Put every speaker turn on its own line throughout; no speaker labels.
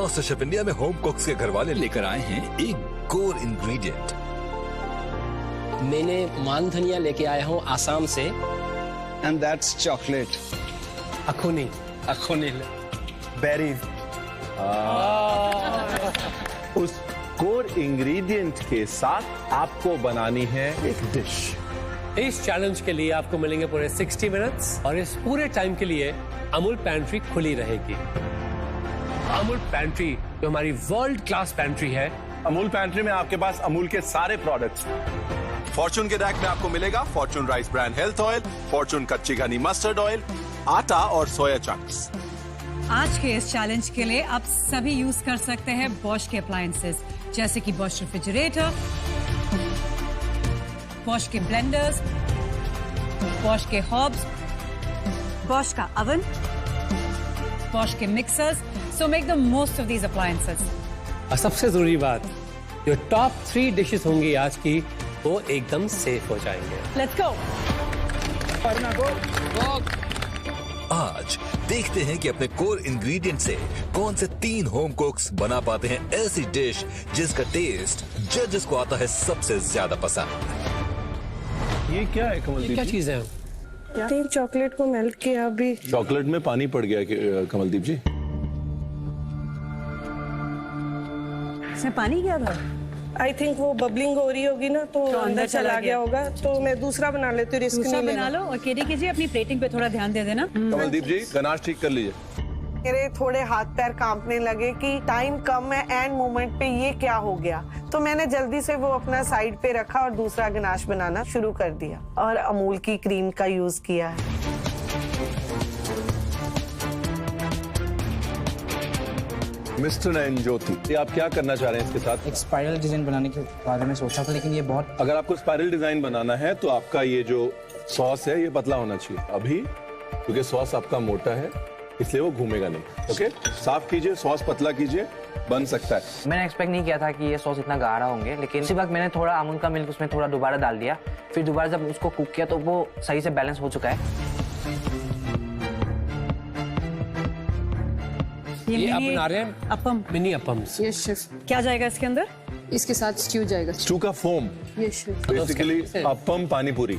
Master chef India में home कुक्स के घर वाले लेकर आए हैं एक कोर इंग्रेडिएंट।
मैंने मान धनिया लेके आया हूँ आसाम से।
And that's chocolate.
अखोनी
Berries.
उस कोर इंग्रेडिएंट के साथ आपको बनानी है एक डिश।
इस चैलेंज के लिए आपको मिलेंगे पूरे 60 मिनट्स और इस पूरे टाइम के लिए अमूल पैंट्री खुली रहेगी। अमूल पैंट्री जो हमारी वर्ल्ड क्लास पैंट्री है।
अमूल पैंट्री में आपके पास अमूल के सारे प्रोडक्ट्स।
फॉर्चून के रैक में आपको मिलेगा Fortune rice brand health oil, Fortune कच्ची घनी मस्टर्ड ऑयल, आटा और सोया चंक्स।
आज के इस चैलेंज के लिए आप सभी यूज कर सकते हैं बॉश के अप्लायंसेस जैसे कि बॉश रेफ्रिजरेटर, बॉश के ब्लेंडर्स, बॉश के हॉब्स, बॉश का ओवन, बॉश के mixers. So make the most of these appliances.
और सबसे जरूरी बात, जो टॉप 3 डिशेस होंगी आज की वो एकदम सेफ हो जाएंगे।
Let's go.
आज देखते हैं कि अपने कोर इंग्रेडिएंट से कौन से 3 होम कुक्स बना पाते हैं ऐसी डिश जिसका टेस्ट जजेस को आता है सबसे ज्यादा पसंद।
ये क्या है कमलदीप?
क्या चीज है?
चॉकलेट को मेल्ट किया अभी।
चॉकलेट में पानी पड़ गया कमलदीप जी।
इसमें पानी क्या था?
आई थिंक वो बबलिंग हो रही होगी ना तो अंदर चला गया होगा। तो मैं दूसरा बना लेती हूँ, रिस्क नहीं
बना लो। और केडी कीजिए, अपनी प्लेटिंग पे थोड़ा ध्यान दे देना।
कमलदीप जी गनाश ठीक कर लीजिए।
मेरे थोड़े हाथ पैर कांपने लगे कि टाइम कम है, एंड मोमेंट पे ये क्या हो गया। तो मैंने जल्दी से वो अपना साइड पे रखा और दूसरा गनाश बनाना शुरू कर दिया और अमूल की क्रीम का यूज किया है।
मिस्टर एंड ज्योति, ये आप क्या करना चाह रहे हैं इसके साथ?
एक स्पाइरल डिजाइन बनाने के बारे में सोचा था, लेकिन ये बहुत।
अगर आपको स्पाइरल डिजाइन बनाना है तो आपका ये जो सॉस है ये पतला होना चाहिए अभी, क्योंकि सॉस आपका मोटा है इसलिए वो घूमेगा नहीं। ओके, साफ कीजिए, सॉस पतला कीजिए, बन सकता है।
मैंने एक्सपेक्ट नहीं किया था कि ये सॉस इतना गाढ़ा होंगे, लेकिन उसी वक्त मैंने थोड़ा अमूल का मिल्क उसमें थोड़ा दोबारा डाल दिया, फिर दोबारा जब उसको कुक किया तो वो सही से बैलेंस हो चुका है।
ये आप बना रहे हैं
appam,
mini appams.
Yes chef.
क्या जाएगा इसके अंदर?
इसके साथ स्ट्यू जाएगा।
स्टू का foam,
yes chef.
Basically appam पानी पूरी।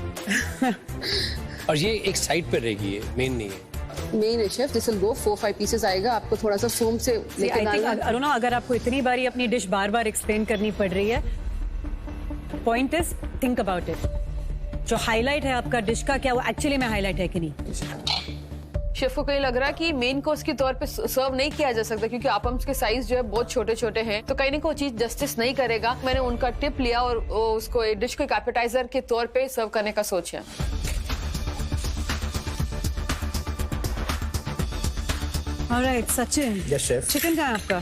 और ये एक साइड पे रहेगी, ये मेन नहीं है।
मेन है chef. This will go 4-5 pieces आएगा। आपको थोड़ा सा फोम से लेके डालना।
अगर आपको इतनी बारी अपनी डिश बार-बार एक्सप्लेन करनी पड़ रही है, point is think about it. जो हाईलाइट है आपका डिश का, क्या वो एक्चुअली में हाईलाइट है कि नहीं?
शेफ को कहीं लग रहा है कि मेन कोर्स के तौर पे सर्व नहीं किया जा सकता, क्योंकि अपम्स के साइज जो है बहुत छोटे छोटे हैं, तो कहीं ना कोई चीज जस्टिस नहीं करेगा। मैंने उनका टिप लिया और उसको एक डिश को एक एपेटाइजर के तौर पे सर्व करने का सोचा।
Alright Sachin.
Yes chef.
Chicken कहाँ है आपका?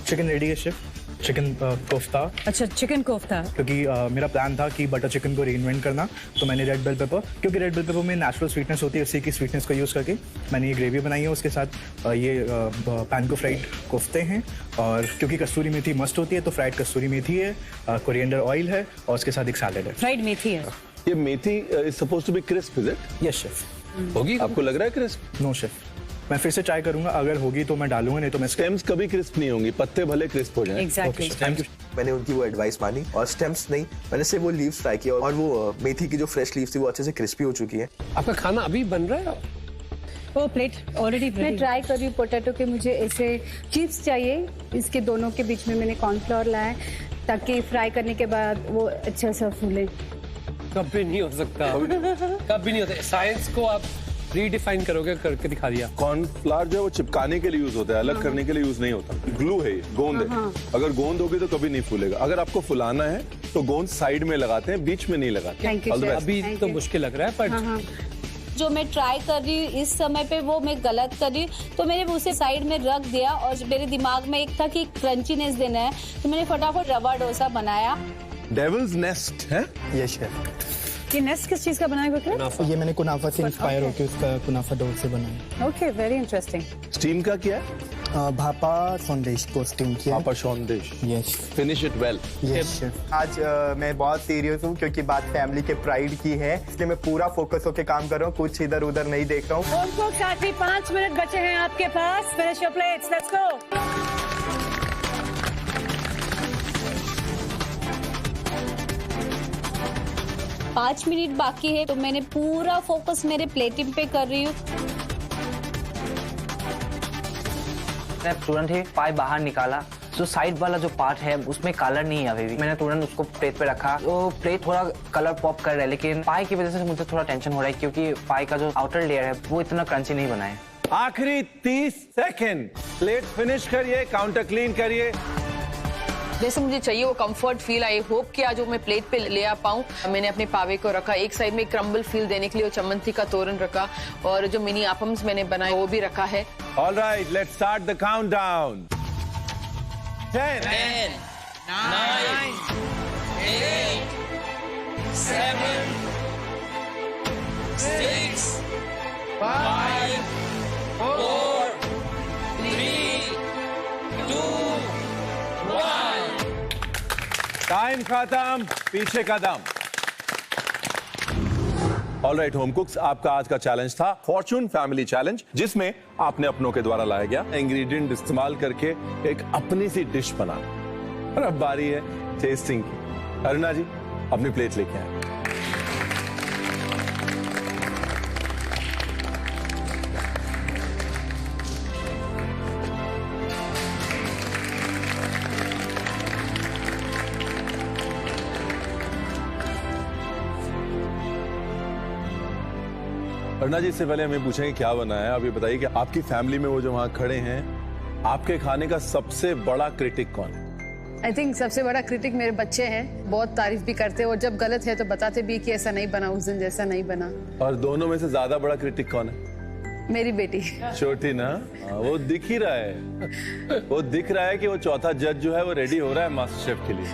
चिकन रेडी है शेफ। चिकन कोफ्ता।
अच्छा, चिकन कोफ्ता।
क्योंकि मेरा प्लान था कि बटर चिकन को रीइन्वेंट करना, तो मैंने रेड बेल पेपर, क्योंकि रेड बेल पेपर में नेचुरल स्वीटनेस होती है, उसी की स्वीटनेस को यूज़ करके मैंने ये ग्रेवी बनाई है। उसके साथ ये पैन को फ्राइड कोफ्ते हैं, और क्योंकि कस्तूरी मेथी मस्ट होती है तो फ्राइड कस्तूरी मेथी है, कोरिएंडर ऑयल है, और उसके साथ एक सैलेड है।
फ्राइड मेथी है।
ये methi is supposed to be crisp, is it?
Yes chef.
होगी? आपको लग रहा है क्रिस्प?
नो शेफ, मैं फिर से ट्राई करूंगा, अगर होगी तो मैं डालूंगा, नहीं तो मैं।
स्टेम्स कभी क्रिस्प नहीं होंगी, पत्ते भले क्रिस्प हो जाएं।
एग्जैक्टली।
मैंने उनकी वो एडवाइस मानी और स्टेम्स नहीं, मैंने सिर्फ वो लीव्स ट्राई किया और वो मेथी की जो फ्रेश लीव्स थी वो अच्छे से क्रिस्पी हो चुकी है।
आपका खाना अभी बन रहा है?
वो प्लेट ऑलरेडी
मैं ट्राई कर रही हूँ पोटैटो के। मुझे ऐसे चिप्स चाहिए, इसके दोनों के बीच में मैंने कॉर्नफ्लोर लाया है ताकि फ्राई करने के बाद वो अच्छा सा फूले।
कभी नहीं हो सकता, कभी नहीं होता। साइंस को आप रीडिफाइन करोगे, करके दिखा दिया।
कॉर्नफ्लावर जो है वो चिपकाने के लिए यूज होता है, अलग करने के लिए यूज नहीं होता। ग्लू है ये, गोंद है। अगर गोंद होगी तो कभी नहीं फूलेगा। अगर आपको फुलाना है तो गोंद साइड में लगाते हैं, बीच में नहीं लगाते।
अभी तो मुश्किल लग रहा है, पर
जो मैं ट्राई कर रही हूँ इस समय पे वो मैं गलत कर रही हूँ, तो मैंने उसे साइड में रख दिया और मेरे दिमाग में एक था कि क्रंचीनेस देना है, तो मैंने फटाफट रवा डोसा बनाया।
डेविल्स नेस्ट है?
Yes chef.
ये नेस्ट किस चीज का बनाया हुआ?
ये मैंने कुनाफा से इंस्पायर होकर उसका कुनाफा डो से बनाया।
Okay, very interesting.
स्टीम का क्या है?
भापा संदेश को स्टीम किया।
भापा संदेश।
Yes.
Finish it well.
Yes chef. आज मैं बहुत सीरियस हूँ क्योंकि बात फैमिली के प्राइड की है, इसलिए मैं पूरा फोकस होकर काम कर रहा हूँ, कुछ इधर उधर नहीं देख रहा हूँ।
उनको 5 मिनट बचे हैं आपके पास। Finish your plates, let's go.
5 minute बाकी है, तो मैंने पूरा फोकस मेरे प्लेटिंग पे कर रही हूँ।
मैंने तुरंत ही पाई बाहर निकाला। जो साइड वाला जो पार्ट है उसमें कलर नहीं है अभी भी। मैंने तुरंत उसको प्लेट पे रखा। वो प्लेट थोड़ा कलर पॉप कर रहा है, लेकिन पाई की वजह से मुझे थोड़ा टेंशन हो रहा है, क्योंकि पाई का जो आउटर लेयर है वो इतना क्रंची नहीं बना है।
आखिरी 30 सेकंड, प्लेट फिनिश करिए, काउंटर क्लीन करिए।
जैसे मुझे चाहिए वो कंफर्ट फील। आई होप कि आज वो मैं प्लेट पे ले आ पाऊँ। मैंने अपने पावे को रखा, एक साइड में क्रम्बल फील देने के लिए वो चमंती का तोरण रखा, और जो मिनी आपम्स मैंने बनाए वो भी रखा है।
All right, let's start the countdown. 10, 9, 8, 7, 6, 5, 4, 3, 2, 1. Time खत्म, पीछे कदम। ऑलराइट होम कुक्स, आपका आज का चैलेंज था फॉर्चून फैमिली चैलेंज, जिसमें आपने अपनों के द्वारा लाया गया इंग्रेडिएंट इस्तेमाल करके एक अपनी सी डिश बनाना। और अब बारी है टेस्टिंग की। अरुणा जी अपनी प्लेट लेके आए। अरुणा जी, इससे पहले हमें पूछेंगे क्या बना है, आप ये बताइए कि आपकी फैमिली में वो जो वहाँ खड़े हैं, आपके खाने का सबसे बड़ा क्रिटिक कौन है?
आई थिंक सबसे बड़ा क्रिटिक मेरे बच्चे हैं। बहुत तारीफ भी करते हैं, और जब गलत है तो बताते भी कि ऐसा नहीं बना, उस दिन जैसा नहीं बना।
और दोनों में से ज्यादा बड़ा क्रिटिक कौन है?
मेरी बेटी
छोटी ना। वो दिख ही रहा है, वो दिख रहा है कि वो चौथा जज जो है वो रेडी हो रहा है मास्टर शेफ के लिए।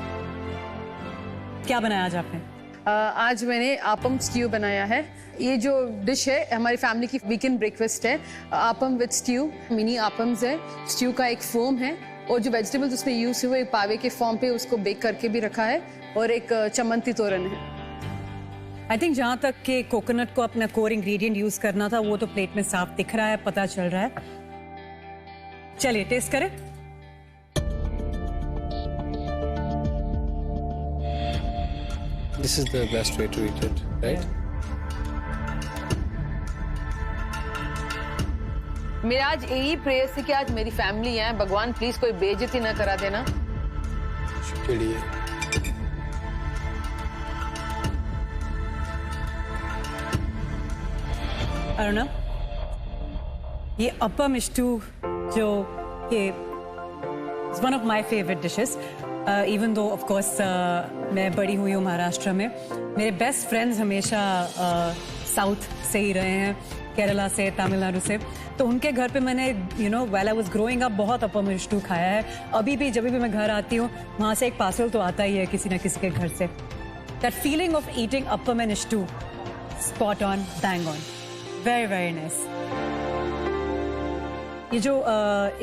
क्या बनाया आज आपने?
आज मैंने आपम स्ट्यू बनाया है। ये जो डिश है हमारी फैमिली की वीकेंड ब्रेकफास्ट है। आपम विद स्ट्यू, मिनी आपम्स है, स्ट्यू का एक फोम है, और जो वेजिटेबल्स उसमें यूज हुए पावे के फॉर्म पे उसको बेक करके भी रखा है, और एक चमंती तोरण है।
आई थिंक जहाँ तक कि कोकोनट को अपना कोर इंग्रेडिएंट यूज करना था वो तो प्लेट में साफ दिख रहा है, पता चल रहा है। चलिए टेस्ट करें।
This is the best way to eat it, right?
मेरा आज यही प्रेयर है कि आज मेरी फैमिली है, भगवान प्लीज कोई बेइज्जती ना करा देना।
शुक्रिया।
अरुणा, ये अपम स्टू जो कि one of my favourite dishes, even though of course मैं बड़ी हुई हूँ महाराष्ट्र में। मेरे बेस्ट फ्रेंड्स हमेशा साउथ से ही रहे हैं, केरला से, तमिलनाडु से। तो उनके घर पे मैंने while I was growing up बहुत अपम स्टू खाया है। अभी भी जब भी मैं घर आती हूँ वहाँ से एक पार्सल तो आता ही है किसी ना किसी के घर से। That feeling of eating appam and stew, spot on, bang on, very very nice. ये जो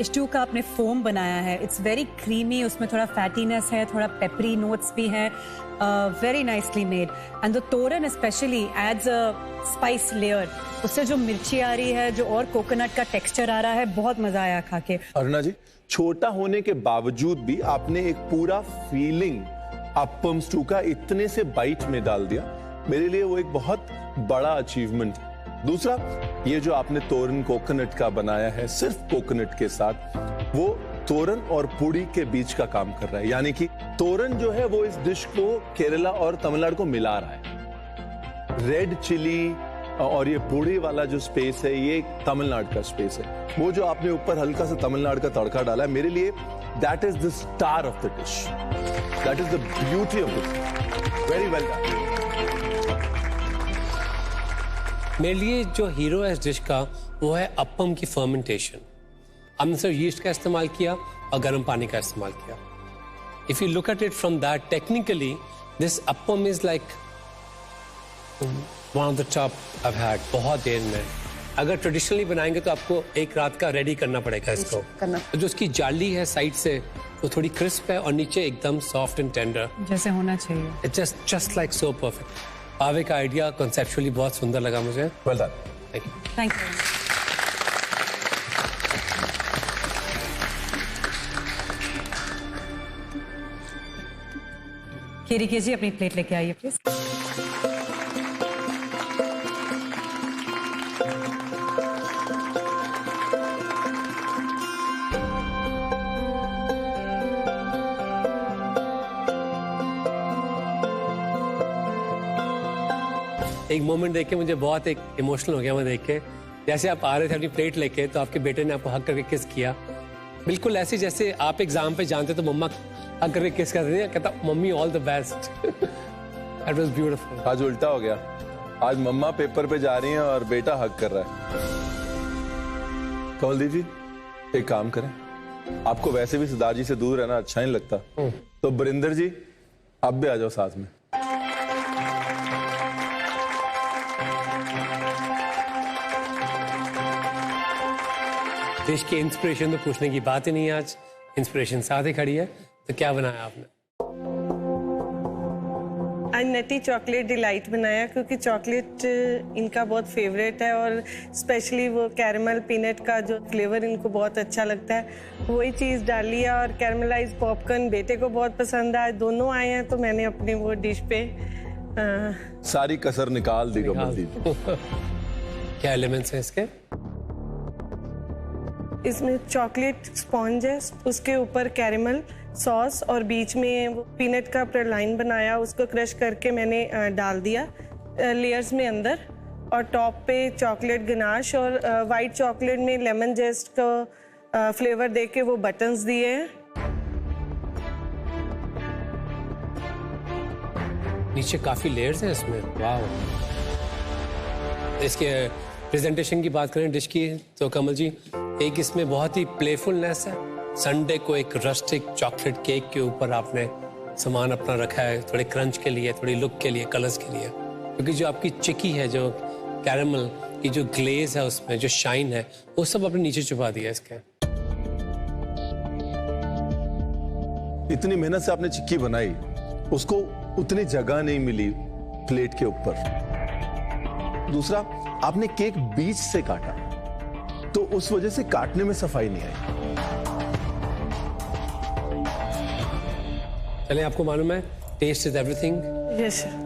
स्टू का आपने फोम बनाया है, इट्स वेरी क्रीमी, उसमें थोड़ा फैटीनेस है, थोड़ा पेपरी नोट्स भी हैं, very nicely made. And the toran specially adds a spice layer, उससे जो मिर्ची आ रही है, जो और कोकोनट का टेक्सचर आ रहा है, बहुत मजा आया खा के।
अरुणा जी, छोटा होने के बावजूद भी आपने एक पूरा फीलिंग अपम स्टू का इतने से बाइट में डाल दिया, मेरे लिए वो एक बहुत बड़ा अचीवमेंट है। दूसरा, ये जो आपने तोरन कोकोनट का बनाया है सिर्फ कोकोनट के साथ, वो तोरन और पुड़ी के बीच का काम कर रहा है। यानी कि तोरन जो है वो इस डिश को केरला और तमिलनाडु को मिला रहा है। रेड चिली और ये पुड़ी वाला जो स्पेस है, ये तमिलनाडु का स्पेस है। वो जो आपने ऊपर हल्का सा तमिलनाडु का तड़का डाला है, मेरे लिए that is the star of the dish, that is the beauty of this. Very well done.
मेरे लिए जो हीरो है इस डिश का वो है अपम की फर्मेंटेशन। हमने सिर्फ यीस्ट का इस्तेमाल किया और गर्म पानी का इस्तेमाल किया। If you look at it from that technically, this appam is like one of the top I have had बहुत देर में। अगर ट्रेडिशनली बनाएंगे तो आपको एक रात का रेडी करना पड़ेगा इसको। जो उसकी जाली है साइड से वो थोड़ी क्रिस्प है और नीचे एकदम सॉफ्ट एंड टेंडर,
जैसे होना चाहिए।
It's just like so perfect. पावे का आइडिया कॉन्सेप्चुअली बहुत सुंदर लगा मुझे।
Well done.
Thank you.
Thank you. Keri ji अपनी प्लेट लेके आइए प्लीज।
एक मोमेंट देख के मुझे बहुत एक इमोशनल हो गया मैं देख के। जैसे आप आ रहे थे अपनी प्लेट लेके तो आपके बेटे ने आपको हक करके किस किया, बिल्कुल ऐसे जैसे आप एग्जाम पे जानते तो मम्मा हक करके किस करते थे, कहता mummy all the best. That was beautiful.
आज उल्टा हो गया, आज मम्मा पेपर पे जा रही हैं और बेटा हक कर रहा है। कमलदीप जी एक काम करें, आपको वैसे भी सरदार जी से दूर रहना अच्छा नहीं लगता, तो बरिंदर जी आप भी आ जाओ साथ में।
देश की इंस्पिरेशन तो पूछने की बात ही नहीं है, आज इंस्पिरेशन साथ ही खड़ी है। तो क्या बनाया आपने?
आज नटी चॉकलेट डिलाइट बनाया, क्योंकि चॉकलेट इनका बहुत फेवरेट है और स्पेशली वो कैरमल पीनट का जो फ्लेवर इनको बहुत अच्छा लगता है, वही चीज़ डाली है। और कैरमलाइज पॉपकॉर्न बेटे को बहुत पसंद आए, दोनों आए हैं तो मैंने अपने वो डिश पे
सारी कसर निकाल दी कमलदीप।
क्या एलिमेंट्स हैं इसके?
इसमें चॉकलेट स्पॉन्ज है, उसके ऊपर कैरमल सॉस और बीच में वो पीनट का प्रलाइन बनाया, उसको क्रश करके मैंने डाल दिया लेयर्स में अंदर, और टॉप पे चॉकलेट गनाश और वाइट चॉकलेट में लेमन जेस्ट का फ्लेवर देके वो बटन्स दिए हैं।
नीचे काफी लेयर्स हैं इसमें, वाह। इसके प्रेजेंटेशन की बात करें डिश की तो कमल जी, एक इसमें बहुत ही प्लेफुलनेस है। संडे को एक रस्टिक चॉकलेट केक के ऊपर आपने सामान अपना रखा है, थोड़े क्रंच के लिए, थोड़ी लुक के लिए, कलर्स के लिए, क्योंकि जो आपकी चिक्की है, जो कैरमल की जो ग्लेज है उसमें जो शाइन है, वो सब आपने नीचे छुपा दिया इसके।
इतनी मेहनत से आपने चिक्की बनाई, उसको उतनी जगह नहीं मिली प्लेट के ऊपर। दूसरा, आपने केक बीच से काटा तो उस वजह से काटने में सफाई नहीं आई।
चलिए, आपको मालूम है taste is everything.
Yes sir.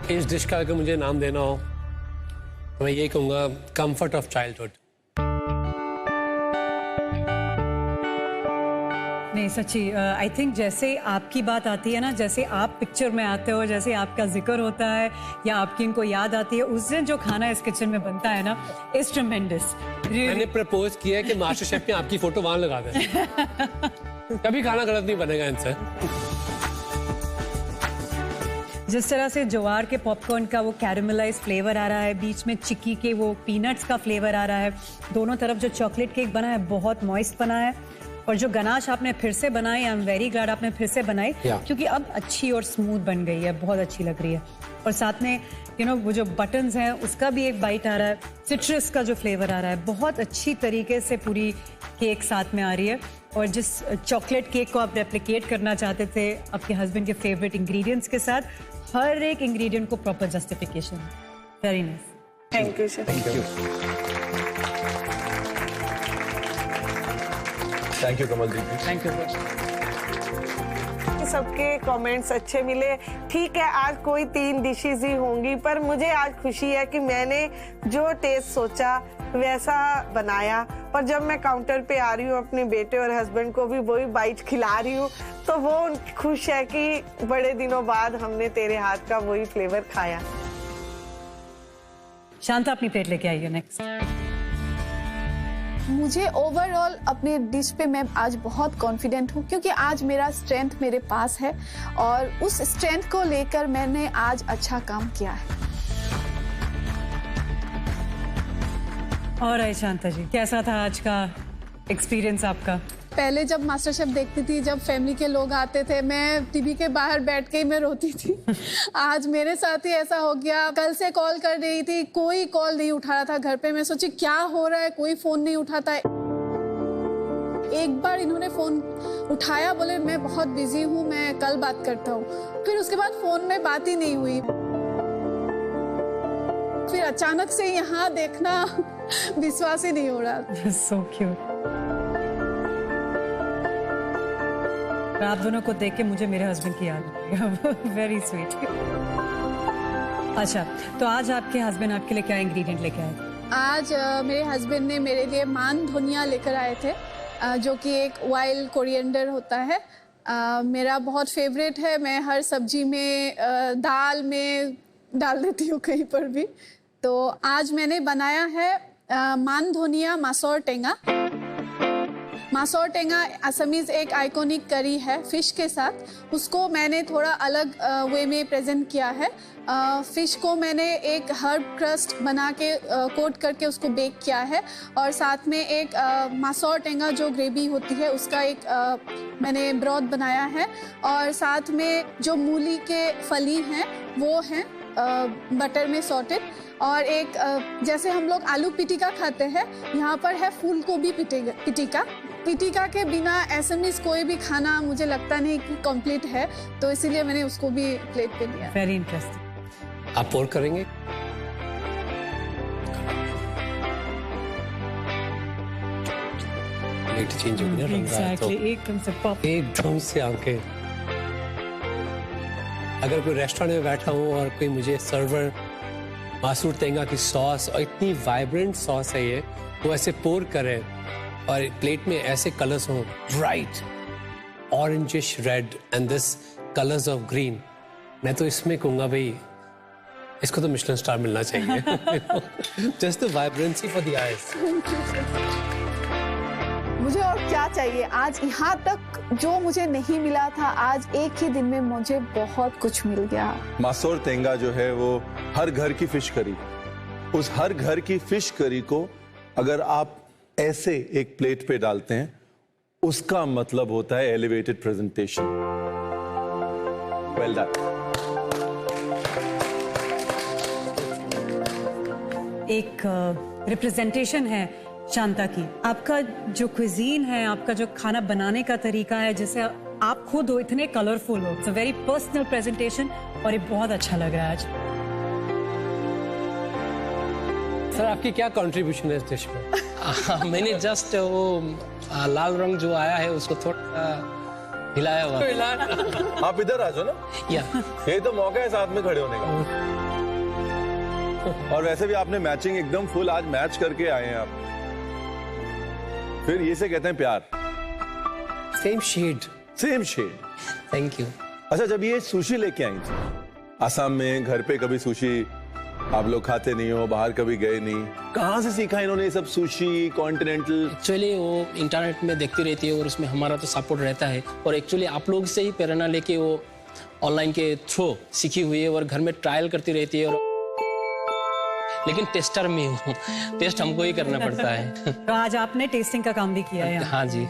इस डिश का अगर मुझे नाम देना हो तो मैं ये कहूँगा कंफर्ट ऑफ चाइल्डहुड।
नहीं सच्ची, आई थिंक जैसे आपकी बात आती है ना, जैसे आप पिक्चर में आते हो, जैसे आपका जिक्र होता है या आपकी इनको याद आती है, उस दिन जो खाना इस किचन में बनता है ना, इज ट्रेमेंडस।
मैंने प्रपोज किया है कि मास्टर शेफ में आपकी फोटो वहां लगा दें। कभी खाना गलत नहीं बनेगा इनसे।
जिस तरह से ज्वार के पॉपकॉर्न का वो कैरमलाइज फ्लेवर आ रहा है, बीच में चिक्की के वो पीनट्स का फ्लेवर आ रहा है, दोनों तरफ जो चॉकलेट केक बना है बहुत मॉइस्ट बना है, और जो गनाश आपने फिर से बनाई, आई एम वेरी ग्लैड आपने फिर से बनाई, क्योंकि अब अच्छी और स्मूथ बन गई है, बहुत अच्छी लग रही है। और साथ में वो जो बटन्स हैं उसका भी एक बाइट आ रहा है, सिट्रस का जो फ्लेवर आ रहा है, बहुत अच्छी तरीके से पूरी केक साथ में आ रही है। और जिस चॉकलेट केक को आप रेप्लिकेट करना चाहते थे आपके हस्बैंड के फेवरेट इंग्रेडिएंट्स के साथ, हर एक इंग्रेडिएंट को proper justification. Very nice,
thank you sir.
Thank you, thank you Kamaldeep ji.
Thank you.
सबके कमेंट्स अच्छे मिले। ठीक है, आज कोई 3 डिशेज ही होंगी, पर मुझे आज खुशी है कि मैंने जो टेस्ट सोचा वैसा बनाया, और जब मैं काउंटर पे आ रही हूँ अपने बेटे और हस्बैंड को भी वही बाइट खिला रही हूँ, तो वो खुश है कि बड़े दिनों बाद हमने तेरे हाथ का वही फ्लेवर खाया।
शांता अपनी प्लेट लेके आइए नेक्स्ट।
मुझे ओवरऑल अपने डिश पे मैं आज बहुत कॉन्फिडेंट हूँ, क्योंकि आज मेरा स्ट्रेंथ मेरे पास है और उस स्ट्रेंथ को लेकर मैंने आज अच्छा काम किया है।
और शांता जी, कैसा था आज का एक्सपीरियंस आपका?
पहले जब मास्टर शेफ देखती थी, जब फैमिली के लोग आते थे, मैं टीवी के बाहर बैठ के ही मैं रोती थी। आज मेरे साथ ही ऐसा हो गया। कल से कॉल कर रही थी, कोई कॉल नहीं उठा रहा था घर पे। मैं सोची क्या हो रहा है, कोई फोन नहीं उठाता है। एक बार इन्होंने फोन उठाया, बोले मैं बहुत बिजी हूँ, मैं कल बात करता हूँ। फिर उसके बाद फोन में बात ही नहीं हुई। फिर अचानक से यहाँ देखना विश्वास ही नहीं हो रहा।
So cute. और आप दोनों को देख के मुझे मेरे हस्बैंड की याद आएगी। Very sweet. अच्छा, तो आज आपके हस्बैंड आपके लिए क्या इंग्रेडिएंट लेके आए?
आज मेरे हस्बैंड ने मेरे लिए मान धनिया लेकर आए थे, जो कि एक वाइल्ड कोरिएंडर होता है। मेरा बहुत फेवरेट है, मैं हर सब्जी में दाल में डाल देती हूँ कहीं पर भी। तो आज मैंने बनाया है मान धनिया मासोर टेंगा। मासोर टेंगा असमीज एक आइकॉनिक करी है फिश के साथ। उसको मैंने थोड़ा अलग वे में प्रेजेंट किया है। फिश को मैंने एक हर्ब क्रस्ट बना के कोट करके उसको बेक किया है, और साथ में एक मासोर टेंगा जो ग्रेवी होती है उसका एक मैंने ब्रॉथ बनाया है, और साथ में जो मूली के फली हैं वो हैं बटर में सॉटेड, और एक जैसे हम लोग आलू पिटिका खाते हैं, यहाँ पर है फूल गोभी पिटिका। पिटिका के बिना असमीज कोई भी खाना मुझे लगता नहीं कि कंप्लीट है, तो इसीलिए मैंने उसको भी प्लेट पे लिया।
Very interesting.
आप पोर करेंगे? प्लेट चेंज हो गई ना,
एग्जैक्टली, एकदम से पॉप,
एकदम से आंखें। अगर कोई रेस्टोरेंट में बैठा हूँ और कोई मुझे सर्वर मासूर टेंगा की सॉस, और इतनी वाइब्रेंट सॉस है ये, वो ऐसे पोर करे और प्लेट में ऐसे कलर्स हों, bright orangish red and this colours of green, मैं तो इसमें कहूँगा भाई इसको तो मिशेलिन स्टार मिलना चाहिए। Just the vibrancy for the eyes.
मुझे और क्या चाहिए? आज यहाँ तक जो मुझे नहीं मिला था, आज एक ही दिन में मुझे बहुत कुछ मिल गया।
मासोर टेंगा जो है वो हर घर की फिश करी, उस हर घर की फिश करी को अगर आप ऐसे एक प्लेट पे डालते हैं, उसका मतलब होता है एलिवेटेड प्रेजेंटेशन। Well done.
एक रिप्रेजेंटेशन है शांता की। आपका जो क्विजीन है, आपका जो खाना बनाने का तरीका है, जैसे आप खुद हो इतने कलरफुल हो, it's a very personal presentation, और ये बहुत अच्छा लग रहा है आज।
सर आपकी क्या कंट्रीब्यूशन है इस डिश में?
मैंने जस्ट वो लाल रंग जो आया है उसको थोड़ा हिलाया हुआ।
आप इधर आ जाओ ना,
या
ये तो मौका है साथ में खड़े होने का। और वैसे भी आपने मैचिंग एकदम फुल आज मैच करके आए हैं आप, फिर ये से कहते हैं प्यार।
Same shade.
Same shade.
Thank you.
अच्छा, जब ये सुशी लेके आई थी आसाम में, घर पे कभी सुशी आप लोग खाते नहीं हो, बाहर कभी गए नहीं, कहाँ से सीखा इन्होंने ये सब सुशी कॉन्टिनेंटल?
एक्चुअली वो इंटरनेट में देखती रहती है और उसमें हमारा तो सपोर्ट रहता है, और एक्चुअली आप लोग से ही प्रेरणा लेके वो ऑनलाइन के थ्रू सीखी हुई है और घर में ट्रायल करती रहती है। और लेकिन टेस्टर में हूँ, टेस्ट हमको ही करना पड़ता है।
तो आज आपने टेस्टिंग का काम भी किया है?
हाँ जी।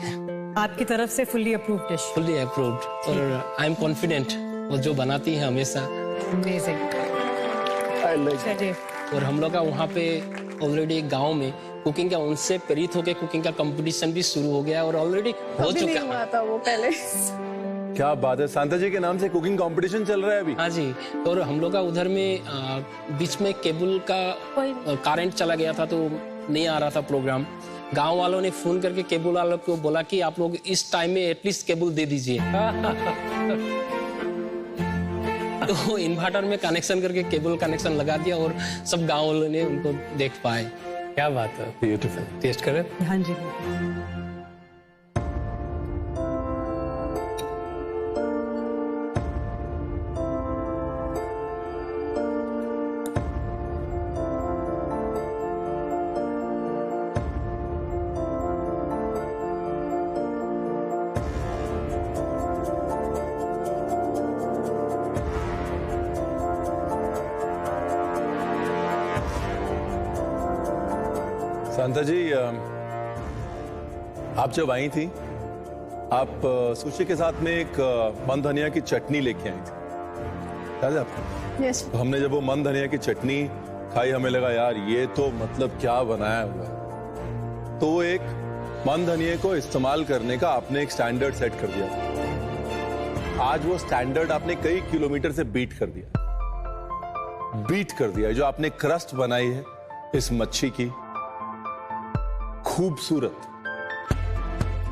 आपकी तरफ से fully approved dish?
Fully approved, और आई एम कॉन्फिडेंट वो जो बनाती है हमेशा।
अमेजिंग।
और हम लोग का वहाँ पे ऑलरेडी एक गांव में कुकिंग का, उनसे प्रेरित होकर कुकिंग का कंपटीशन भी शुरू हो गया और ऑलरेडी हो चुका।
नहीं हुआ था वो पहले।
क्या बात है, शांता जी के नाम से कुकिंग कंपटीशन चल रहा है अभी?
हाँ जी। और हम लोग का उधर में बीच में केबल का करंट चला गया था, तो नहीं आ रहा था प्रोग्राम। गांव वालों ने फोन करके केबल वालों को बोला कि आप लोग इस टाइम में एटलीस्ट केबल दे दीजिए। तो इन्वर्टर में कनेक्शन करके केबल कनेक्शन लगा दिया और सब गांव वालों ने उनको देख पाए।
क्या बात है, ब्यूटीफुल। टेस्ट करें?
हाँ जी।
शांता जी, आप जब आई थी, आप सुशी के साथ में एक मन धनिया की चटनी लेके आई थी, याद है आपको?
यस।
तो हमने जब वो मन धनिया की चटनी खाई, हमें लगा यार ये तो मतलब क्या बनाया हुआ है। तो वो एक मन धनिया को इस्तेमाल करने का आपने एक स्टैंडर्ड सेट कर दिया। आज वो स्टैंडर्ड आपने कई किलोमीटर से बीट कर दिया। जो आपने क्रस्ट बनाई है इस मच्छी की, खूबसूरत,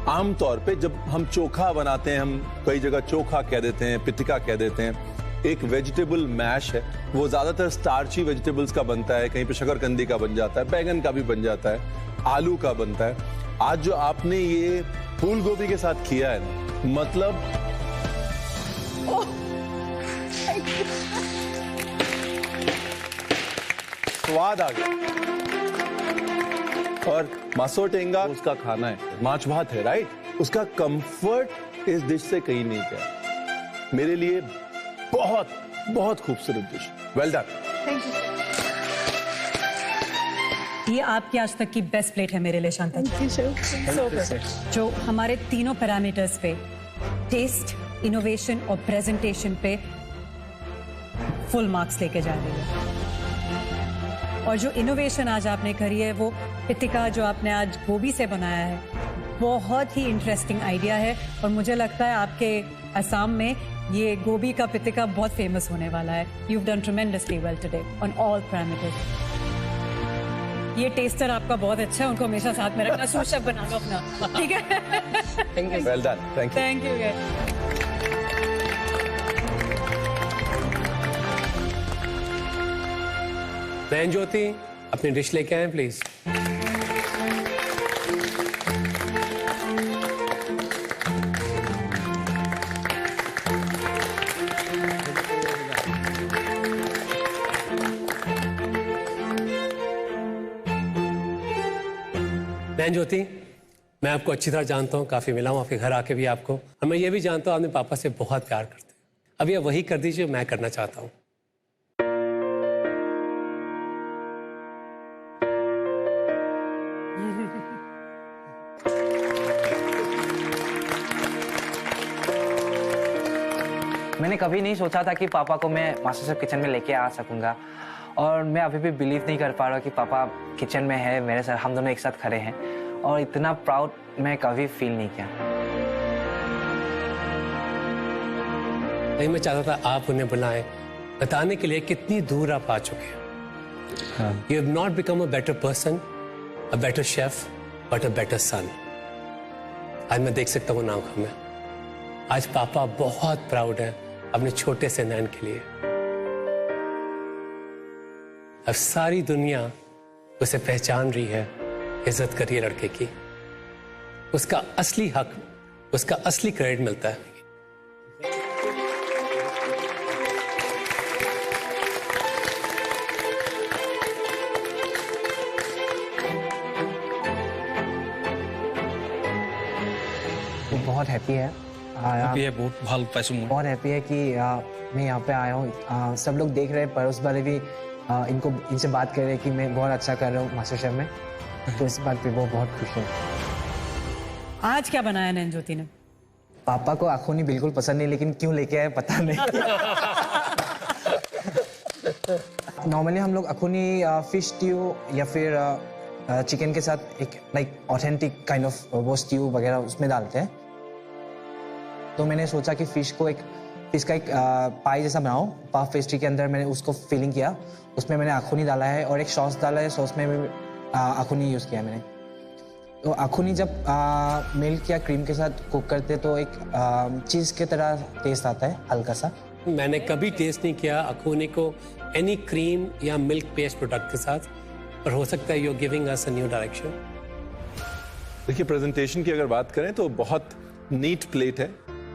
आमतौर पे जब हम चोखा बनाते हैं, हम कई जगह चोखा कह देते हैं, पितिका कह देते हैं, एक वेजिटेबल मैश है, वो ज्यादातर स्टार्ची वेजिटेबल्स का बनता है, कहीं पे शकरकंदी का बन जाता है, बैगन का भी बन जाता है, आलू का बनता है। आज जो आपने ये फूल गोभी के साथ किया है ना, मतलब स्वाद आ गया। और मासोटेंगा उसका खाना है, माछ भात है, राइट? उसका कंफर्ट इस डिश से कहीं नहीं गया। मेरे लिए बहुत बहुत खूबसूरत dish. Well done.
Thank you. ये आपकी आज तक की बेस्ट प्लेट है मेरे लिए शांता जी। जो हमारे तीनों पैरामीटर्स पे, टेस्ट, इनोवेशन और प्रेजेंटेशन पे फुल मार्क्स लेके जा रही है। और जो इनोवेशन आज आपने करी है, वो पितिका जो आपने आज गोभी से बनाया है, बहुत ही इंटरेस्टिंग आइडिया है। और मुझे लगता है आपके असम में ये गोभी का पितिका बहुत फेमस होने वाला है। You have done tremendously well today on all parameters. ये टेस्टर आपका बहुत अच्छा है, उनको हमेशा साथ में रखना, सूप शेफ बना लो अपना, ठीक है?
Thank you. Well done. Thank you.
Thank you.
बहन ज्योति, अपनी डिश लेके आए प्लीज। बहन ज्योति, मैं आपको अच्छी तरह जानता हूँ, काफी मिला हूँ आपके घर आके भी आपको, और मैं ये भी जानता हूँ आपने पापा से बहुत प्यार करते हैं। अब ये वही कर दीजिए मैं करना चाहता हूँ।
मैंने कभी नहीं सोचा था कि पापा को मैं मास्टर शेफ किचन में लेके आ सकूंगा, और मैं अभी भी बिलीव नहीं कर पा रहा कि पापा किचन में है मेरे साथ, हम दोनों एक साथ खड़े हैं, और इतना प्राउड मैं कभी फील नहीं किया।
मैं चाहता था आप उन्हें बुलाएं, बताने के लिए कितनी दूर आप आ चुके हैं। You have not become a better person, a better chef, but a better son. आज मैं देख सकता हूँ उन आंखों में, आज पापा बहुत प्राउड है अपने छोटे से नैन के लिए। अब सारी दुनिया उसे पहचान रही है, इज्जत करिए लड़के की, उसका असली हक, उसका असली क्रेडिट मिलता है।
वो बहुत हैप्पी है, बहुत हैप्पी है कि मैं यहाँ पे आया हूँ। सब लोग देख रहे हैं, पड़ोस वाले भी इनसे बात कर रहे हैं कि मैं बहुत अच्छा कर रहा हूँ मास्टर शेफ में, तो इस बात पे वो बहुत खुश है।
आज क्या बनाया नैन ज्योति ने?
पापा को अखोनी बिल्कुल पसंद नहीं, लेकिन क्यों लेके आए पता नहीं। नॉर्मली हम लोग अखोनी फिश स्ट्यू या फिर चिकन के साथ एक लाइक ऑथेंटिक काइंड ऑफ वो स्ट्यू वगैरह उसमें डालते हैं, तो मैंने सोचा कि फिश का एक पाई जैसा बनाओ। पफ पेस्ट्री के अंदर मैंने उसको फिलिंग किया, उसमें मैंने अखोनी डाला है और एक सॉस डाला है, सॉस में भी अखोनी यूज़ किया है मैंने। तो अखोनी जब मिल्क या क्रीम के साथ कुक करते तो एक चीज़ की तरह टेस्ट आता है हल्का सा।
मैंने कभी टेस्ट नहीं किया अखोनी को एनी क्रीम या मिल्क बेस्ड प्रोडक्ट के साथ, पर हो सकता है you are giving us a new direction.
देखिए, प्रेजेंटेशन की अगर बात करें तो बहुत नीट प्लेट है।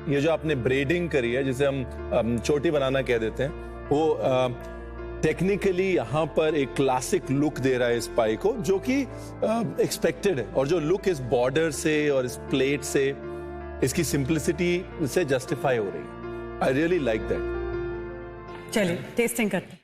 ये जो आपने ब्रेडिंग करी है, जिसे हम चोटी बनाना कह देते हैं, वो टेक्निकली यहाँ पर एक क्लासिक लुक दे रहा है इस पाई को, जो कि एक्सपेक्टेड है। और जो लुक इस बॉर्डर से और इस प्लेट से, इसकी सिंप्लिसिटी से जस्टिफाई हो रही है। I really like that.
चलिए टेस्टिंग करते हैं।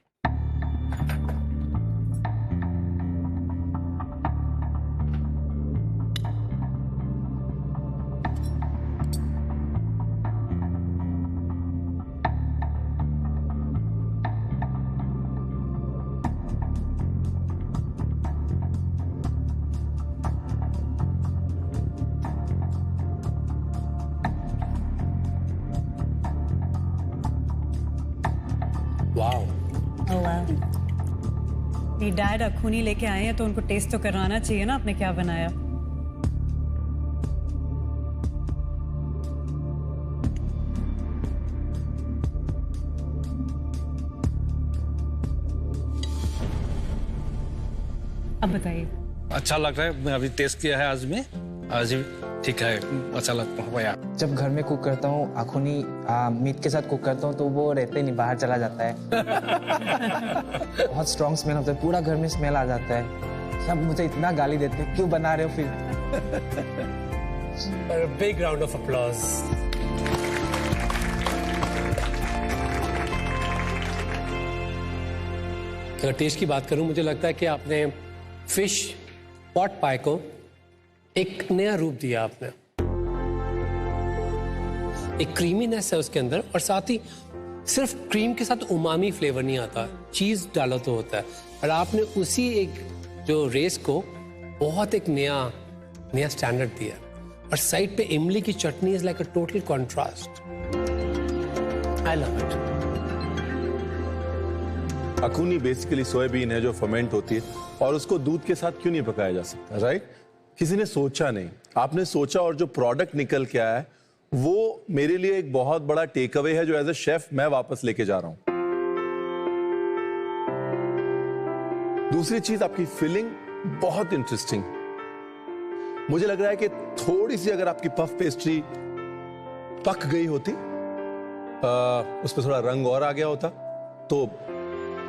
डैड अखूनी लेके आए हैं तो उनको टेस्ट तो करवाना चाहिए ना आपने क्या बनाया। अब बताइए।
अच्छा लग रहा है, मैं अभी टेस्ट किया है आज में, आज ठीक है, अच्छा लगता है यार।
जब घर में कुक करता हूँ अखुनी मीट के साथ कुक करता हूँ तो वो रहते नहीं, बाहर चला जाता है। बहुत स्ट्रॉन्ग स्मेल होता है, पूरा घर में स्मेल आ जाता है। सब मुझे इतना गाली देते हैं, क्यों बना रहे हो फिर।
Big round of applause. अगर टेस्ट की बात करूं, मुझे लगता है कि आपने फिश पॉट पाई को एक नया रूप दिया आपने। एक क्रीमीनेस है उसके अंदर, और साथ ही सिर्फ क्रीम के साथ उमामी फ्लेवर नहीं आता, चीज डालो तो होता है। और आपने उसी एक जो रेस को बहुत एक नया स्टैंडर्ड दिया। और साइड पे इमली की चटनी is like a total contrast. I love it.
Akhuni basically soybean है जो फर्मेंट होती है, और उसको दूध के साथ क्यों नहीं पकाया जा सकता, राइट? किसी ने सोचा नहीं, आपने सोचा, और जो प्रोडक्ट निकल के आया है वो मेरे लिए एक बहुत बड़ा टेक अवे है जो एज अ शेफ मैं वापस लेके जा रहा हूं। दूसरी चीज, आपकी फिलिंग बहुत इंटरेस्टिंग। मुझे लग रहा है कि थोड़ी सी अगर आपकी पफ पेस्ट्री पक गई होती, उस पर थोड़ा रंग और आ गया होता, तो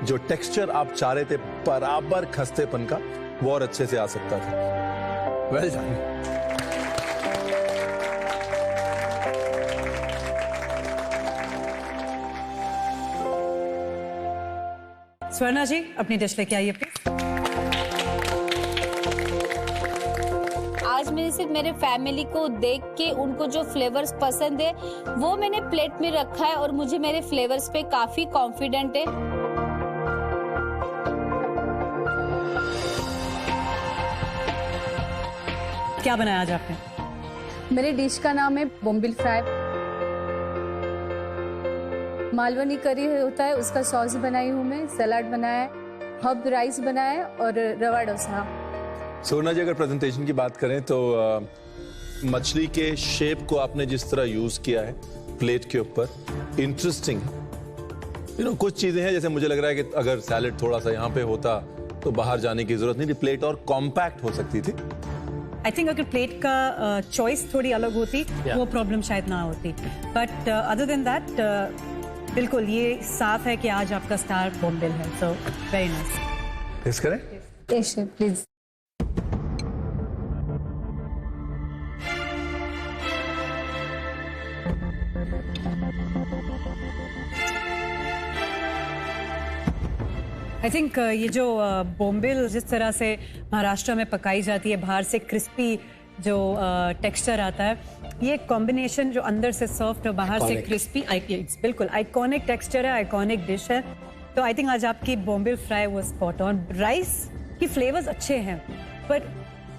जो टेक्सचर आप चाह रहे थे बराबर खस्तेपन का, वो और अच्छे से आ सकता था। Well done.
स्वर्णा जी, अपनी डिश लेके आइए प्लीज।
आज मैंने सिर्फ मेरे फैमिली को देख के उनको जो फ्लेवर्स पसंद है वो मैंने प्लेट में रखा है, और मुझे मेरे फ्लेवर्स पे काफी कॉन्फिडेंट है।
क्या बनाया आज आपने?
मेरे डिश का नाम है बोम्बिल फ्राई। मालवनी करी होता है, उसका सॉस बनाई हूँ मैं, सलाद बनाया है, हब राइस बनाया है और रवा डोसा।
सोना जी, अगर प्रेजेंटेशन की बात करें तो मछली के शेप को आपने जिस तरह यूज किया है प्लेट के ऊपर, इंटरेस्टिंग। कुछ चीजें हैं, जैसे मुझे लग रहा है कि अगर सैलेड थोड़ा सा यहाँ पे होता तो बाहर जाने की जरूरत नहीं थी, प्लेट और कॉम्पैक्ट हो सकती थी।
आई थिंक अगर प्लेट का चॉइस थोड़ी अलग होती, वो प्रॉब्लम शायद ना होती। बट अदर देन दैट, बिल्कुल ये साफ है कि आज आपका स्टार बोम्बिल है। So very nice.
टेस्ट करें?
Yes please.
आई थिंक ये जो बोम्बिल जिस तरह से महाराष्ट्र में पकाई जाती है, बाहर से क्रिस्पी जो टेक्सचर आता है, ये कॉम्बिनेशन जो अंदर से सॉफ्ट और बाहर से क्रिस्पी, बिल्कुल आइकॉनिक टेक्सचर है, आइकॉनिक डिश है। तो आई थिंक आज आपकी बोम्बिल फ्राई वो स्पॉट ऑन। राइस की फ्लेवर्स अच्छे हैं, पर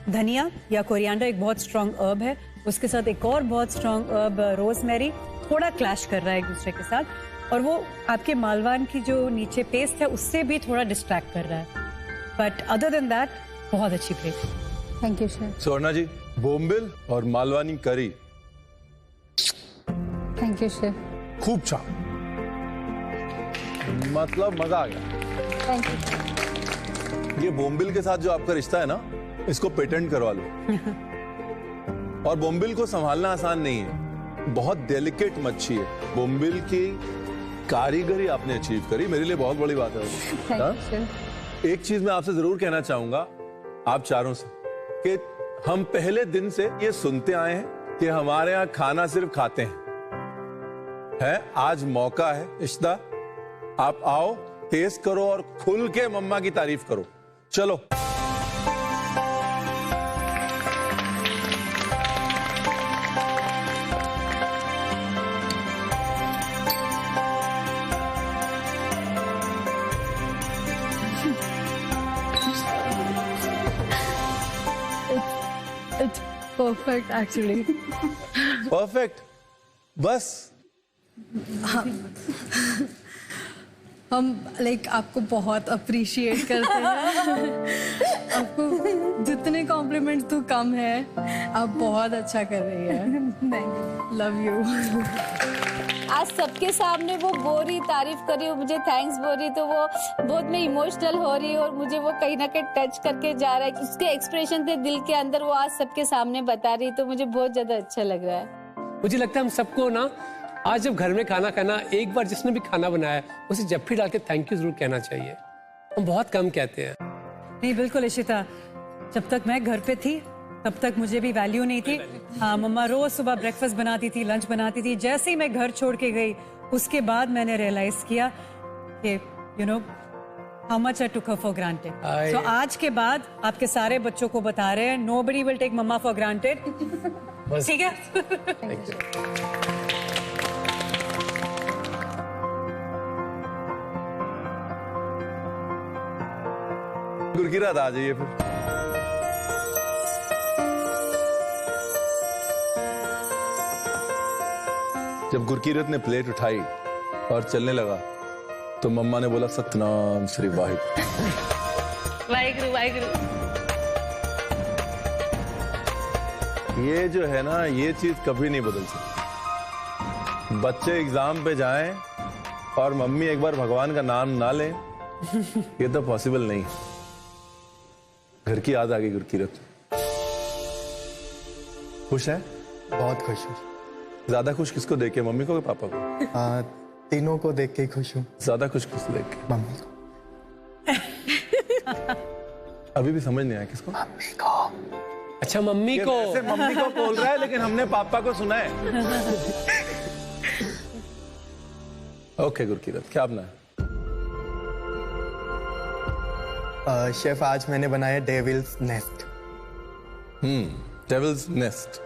धनिया या कोरिएंडर एक बहुत स्ट्रॉन्ग अर्ब है, उसके साथ एक और बहुत स्ट्रॉन्ग अर्ब रोजमेरी थोड़ा क्लैश कर रहा है एक दूसरे के साथ, और वो आपके मालवान की जो नीचे पेस्ट है उससे भी थोड़ा डिस्ट्रैक्ट कर रहा है। बट अदर देन दैट बहुत अच्छी plate.
Thank you sir.
Swarna ji, bombil और मालवानी करी,
थैंक यू सर।
खूब चाह, मतलब मजा आ गया।
Thank you.
ये बोम्बिल के साथ जो आपका रिश्ता है ना, इसको पेटेंट करवा लो। और बोम्बिल को संभालना आसान नहीं है, बहुत डेलिकेट मच्छी है। बोम्बिल की कारीगरी आपने अचीव करी, मेरे लिए बहुत बड़ी बात है। एक चीज मैं आपसे जरूर कहना चाहूंगा, आप चारों से, कि हम पहले दिन से ये सुनते आए हैं कि हमारे यहाँ खाना सिर्फ खाते हैं। आज मौका है इश्ता, आप आओ, टेस्ट करो और खुल के मम्मा की तारीफ करो। चलो।
It's perfect actually.
परफेक्ट, बस।
हम आपको बहुत अप्रिशिएट करते हैं। आपको जितने कॉम्प्लीमेंट्स तो कम है, आप बहुत अच्छा कर रही है। Love you.
आज सबके सामने वो बोल रही, तारीफ कर रही, मुझे थैंक्स बोल रही, तो वो बहुत मैं इमोशनल हो रही और मुझे वो कहीं ना कहीं टच करके जा रहा है। उसके एक्सप्रेशन थे दिल के अंदर, वो आज सबके सामने बता रही, तो मुझे बहुत ज्यादा अच्छा लग रहा है।
मुझे लगता है हम सबको ना आज जब घर में खाना खाना, एक बार जिसने भी खाना बनाया उसे जफ्फी डाल के थैंक यू जरूर कहना चाहिए। हम बहुत कम कहते हैं।
नहीं बिल्कुल इशिता, जब तक मैं घर पे थी तब तक मुझे भी वैल्यू नहीं थी। हाँ, मम्मा रोज सुबह ब्रेकफास्ट बनाती थी, लंच बनाती थी। जैसे ही मैं घर छोड़ के गई उसके बाद मैंने रियलाइज किया कि you know how much I took her for granted. तो आज के बाद आपके सारे बच्चों को बता रहे हैं, nobody will take mama for granted. ठीक है।
गुरकीरत आ जाइए फिर। जब गुरकीरत ने प्लेट उठाई और चलने लगा तो मम्मा ने बोला सतनाम श्री वाहिगुरु।
वाहिगुरु वाहिगुरु।
ये जो है ना, ये चीज कभी नहीं बदल सकती। बच्चे एग्जाम पे जाएं और मम्मी एक बार भगवान का नाम ना लें, ये तो पॉसिबल नहीं। घर की याद आ गई गुरकीरत। खुश है?
बहुत खुश हूँ।
ज्यादा खुश किसको देख के, मम्मी को या पापा को?
तीनों को देख के खुश हूँ।
ज्यादा खुश किसको देख के?
मम्मी को।
अभी भी समझ नहीं आया किसको?
मम्मी को।
अच्छा, मम्मी को।
ऐसे मम्मी को बोल रहा है लेकिन हमने पापा को सुना है। ओके गुरकीरत, क्या अपना है?
शेफ, आज मैंने बनाया डेविल्स नेस्ट।
Devils nest.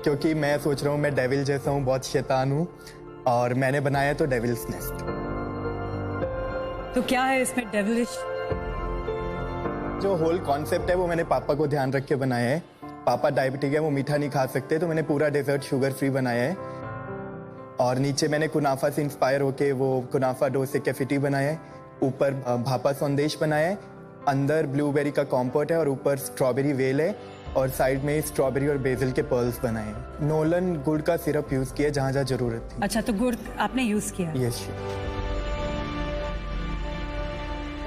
क्योंकि मैं सोच रहा हूँ मैं डेविल जैसा हूँ, बहुत शैतान हूँ, और मैंने बनाया तो डेविल्स नेस्ट।
तो क्या है इसमें डेविलिश?
जो होल कॉन्सेप्ट है वो मैंने पापा को ध्यान रख के बनाया है। पापा डायबिटिक है, वो मीठा नहीं खा सकते, तो मैंने पूरा डेजर्ट शुगर फ्री बनाया है। और नीचे मैंने कुनाफा से इंस्पायर होके वो कुनाफा डो से कैफेटी बनाया है। ऊपर भापा संदेश बनाया है, अंदर ब्लूबेरी का कॉम्पोट है और ऊपर स्ट्रॉबेरी वेल है, और साइड में स्ट्रॉबेरी और बेसिल के पर्ल्स बनाए हैं। नोलन गुड़ का सिरप यूज किया जहां जहां जरूरत थी।
अच्छा, तो गुड़ आपने यूज किया?
यस।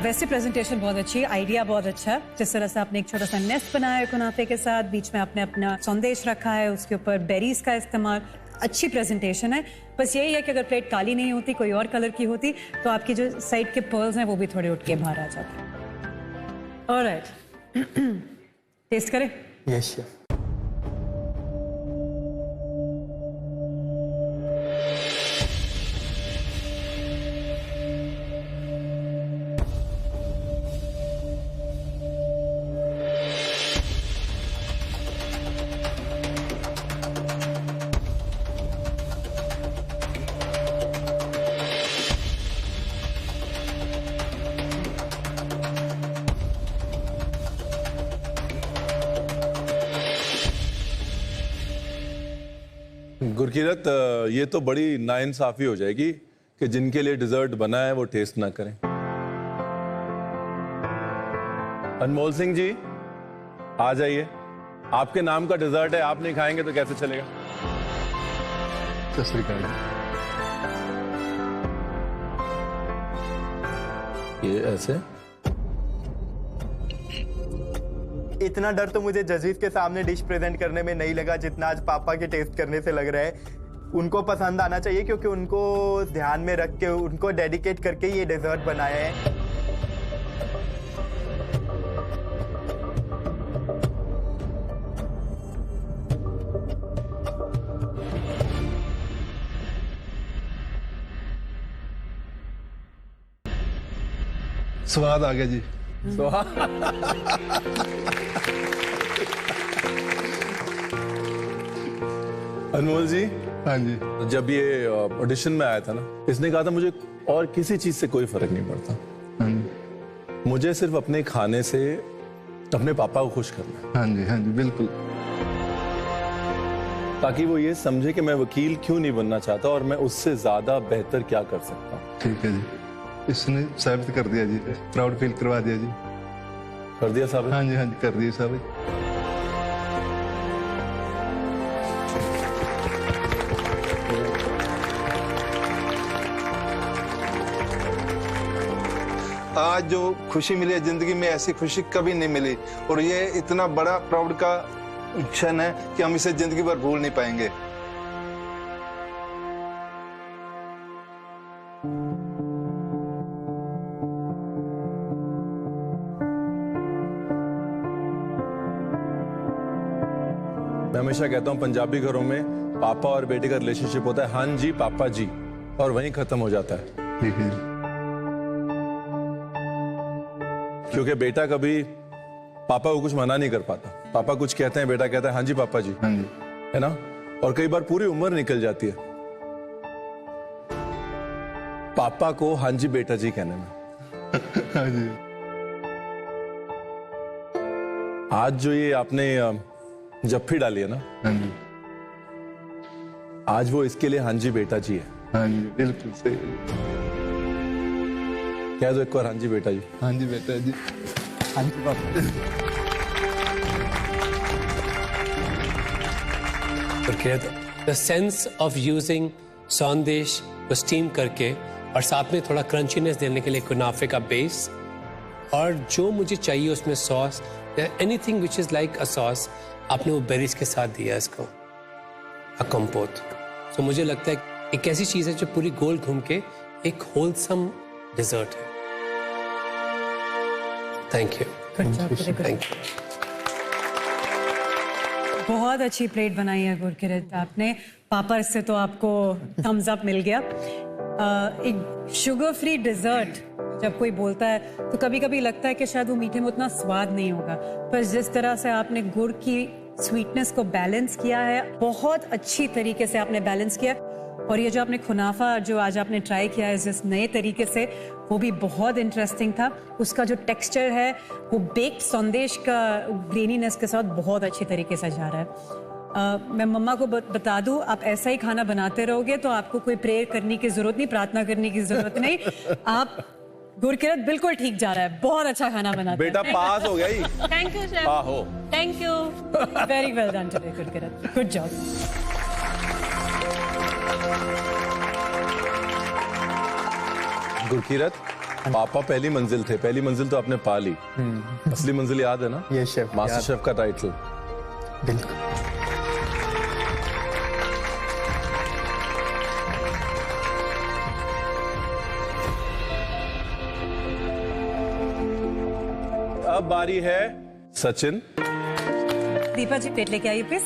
वैसे प्रेजेंटेशन बहुत अच्छी है, आइडिया बहुत अच्छा है। जिस तरह से आपने एक छोटा सा नेस्ट बनाया है कुनाफे के साथ, बीच में आपने अपना संदेश रखा है, उसके ऊपर बेरीज का इस्तेमाल, अच्छी प्रेजेंटेशन है। बस यही है कि अगर प्लेट काली नहीं होती, कोई और कलर की होती, तो आपकी जो साइड के पर्ल्स हैं वो भी थोड़े उठ के बाहर आ जाते। ऑलराइट, टेस्ट करें?
Yes chef.
गुरकीरत, ये तो बड़ी नाइंसाफी हो जाएगी कि जिनके लिए डिजर्ट बना है वो टेस्ट ना करें। अनमोल सिंह जी, आ जाइए। आपके नाम का डिजर्ट है, आप नहीं खाएंगे तो कैसे चलेगा? ये ऐसे?
इतना डर तो मुझे जजेस के सामने डिश प्रेजेंट करने में नहीं लगा जितना आज पापा के टेस्ट करने से लग रहा है। उनको पसंद आना चाहिए क्योंकि उनको ध्यान में रख के, उनको डेडिकेट करके ये डेजर्ट बनाया है।
स्वाद आ गया जी। अनमोल जी।
हाँ जी।
जब ये ऑडिशन में आया था ना, इसने कहा था मुझे और किसी चीज से कोई फर्क नहीं पड़ता,
हाँ जी।
मुझे सिर्फ अपने खाने से अपने पापा को खुश करना।
हाँ जी बिल्कुल।
ताकि वो ये समझे कि मैं वकील क्यों नहीं बनना चाहता और मैं उससे ज्यादा बेहतर क्या कर सकता हूँ।
ठीक है जी।
इसने साबित कर दिया जी, प्राउड फील करवा दिया जी।
कर दिया साबित?
हाँ जी, हाँ जी, कर दिया साबित। आज जो खुशी मिली है जिंदगी में, ऐसी खुशी कभी नहीं मिली, और ये इतना बड़ा प्राउड का क्षण है कि हम इसे जिंदगी भर भूल नहीं पाएंगे।
मैं हमेशा कहता हूँ पंजाबी घरों में पापा और बेटे का रिलेशनशिप होता है हाँ जी पापा जी, और वहीं खत्म हो जाता है। क्योंकि बेटा कभी पापा को कुछ मना नहीं कर पाता। पापा कुछ कहते हैं, बेटा कहता है हाँ जी पापा जी,
हाँ जी,
है ना। और कई बार पूरी उम्र निकल जाती है पापा को हाँ जी बेटा जी कहने में।
हाँ जी।
आज जो ये आपने जफ्फी डाली है ना,
हाँ जी,
आज वो इसके लिए हाँ जी बेटा जी है।
हाँ जी, बिल्कुल सही।
कह दो एक बार हाँ जी बेटा जी।
हाँ जी बेटा जी, हाँ जी पापा।
The sense of using sandesh को स्टीम करके और साथ में थोड़ा क्रंचीनेस देने के लिए कुनाफे का बेस, और जो मुझे चाहिए उसमें sauce, anything which is like a sauce, आपने वो बेरीज के साथ दिया इसको, अ कंपोट। तो मुझे लगता है एक ऐसी चीज है जो पूरी गोल घूम के एक होलसम डिजर्ट है। Thank you. Thank you.
बहुत अच्छी प्लेट बनाई है गुरकिरत आपने। पापा से तो आपको थम्स अप मिल गया। एक शुगर फ्री डिजर्ट जब कोई बोलता है तो कभी कभी लगता है कि शायद वो मीठे में उतना स्वाद नहीं होगा, पर जिस तरह से आपने गुड़ की स्वीटनेस को बैलेंस किया है, बहुत अच्छी तरीके से आपने बैलेंस किया। और ये जो आपने खुनाफा जो आज आपने ट्राई किया है जिस नए तरीके से, वो भी बहुत इंटरेस्टिंग था। उसका जो टेक्सचर है वो बेक्ड संदेश का ग्रेनीनेस के साथ बहुत अच्छी तरीके से जा रहा है। मैं मम्मा को बता दूं, आप ऐसा ही खाना बनाते रहोगे तो आपको कोई प्रेयर करने की जरूरत नहीं, प्रार्थना करने की जरूरत नहीं। आप गुरकिरत बिल्कुल ठीक जा रहा है, बहुत अच्छा खाना बनाते
बेटा पास हो गया ही।
Thank you chef.
हो
thank you, very well done today Gurkirat, good job.
Gurkirat, पापा पहली मंजिल थे, पहली मंजिल तो आपने पा ली, असली मंजिल याद है ना?
ये शेफ,
मास्टर शेफ का टाइटल।
बिल्कुल।
अब बारी है सचिन।
दीपा जी प्लेट लेके आइए प्लीज।